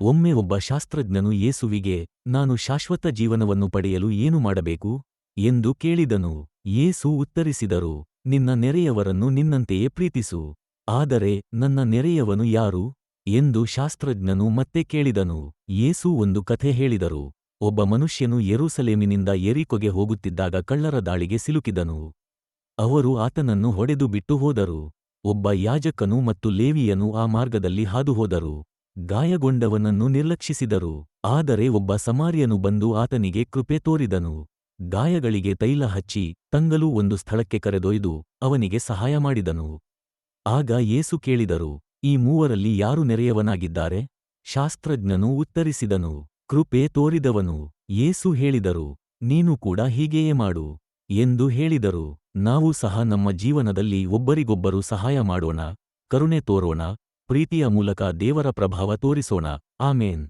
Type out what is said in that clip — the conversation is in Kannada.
ಒಮ್ಮೆ ಒಬ್ಬ ಶಾಸ್ತ್ರಜ್ಞನು ಯೇಸುವಿಗೆ, ನಾನು ಶಾಶ್ವತ ಜೀವನವನ್ನು ಪಡೆಯಲು ಏನು ಮಾಡಬೇಕು ಎಂದು ಕೇಳಿದನು. ಯೇಸು ಉತ್ತರಿಸಿದರು, ನಿನ್ನ ನೆರೆಯವರನ್ನು ನಿನ್ನಂತೆಯೇ ಪ್ರೀತಿಸು. ಆದರೆ ನನ್ನ ನೆರೆಯವನು ಯಾರು ಎಂದು ಶಾಸ್ತ್ರಜ್ಞನು ಮತ್ತೆ ಕೇಳಿದನು. ಯೇಸು ಒಂದು ಕಥೆ ಹೇಳಿದರು. ಒಬ್ಬ ಮನುಷ್ಯನು ಯೆರೂಸಲೇಮಿನಿಂದ ಯೆರಿಕೋಗೆ ಹೋಗುತ್ತಿದ್ದಾಗ ಕಳ್ಳರ ದಾಳಿಗೆ ಸಿಲುಕಿದನು. ಅವರು ಆತನನ್ನು ಹೊಡೆದು ಬಿಟ್ಟು ಹೋದರು. ಒಬ್ಬ ಯಾಜಕನು ಮತ್ತು ಲೇವಿಯನು ಆ ಮಾರ್ಗದಲ್ಲಿ ಹಾದುಹೋದರು. ಗಾಯಗೊಂಡವನನ್ನು ನಿರ್ಲಕ್ಷಿಸಿದರು. ಆದರೆ ಒಬ್ಬ ಸಮಾರ್ಯನು ಬಂದು ಆತನಿಗೆ ಕೃಪೆ ತೋರಿದನು. ಗಾಯಗಳಿಗೆ ತೈಲ ಹಚ್ಚಿ ತಂಗಲು ಒಂದು ಸ್ಥಳಕ್ಕೆ ಕರೆದೊಯ್ದು ಅವನಿಗೆ ಸಹಾಯ ಮಾಡಿದನು. ಆಗ ಯೇಸು ಕೇಳಿದರು, ಈ ಮೂವರಲ್ಲಿ ಯಾರು ನೆರೆಯವನಾಗಿದ್ದಾರೆ? ಶಾಸ್ತ್ರಜ್ಞನು ಉತ್ತರಿಸಿದನು, ಕೃಪೆ ತೋರಿದವನು. ಯೇಸು ಹೇಳಿದರು, ನೀನು ಕೂಡ ಹೀಗೆಯೇ ಮಾಡು ಎಂದು ಹೇಳಿದರು. ನಾವು ಸಹ ನಮ್ಮ ಜೀವನದಲ್ಲಿ ಒಬ್ಬರಿಗೊಬ್ಬರು ಸಹಾಯ ಮಾಡೋಣ, ಕರುಣೆ ತೋರೋಣ, ಪ್ರೀತಿಯ ಮೂಲಕ ದೇವರ ಪ್ರಭಾವ ತೋರಿಸೋಣ. ಆಮೇನ್.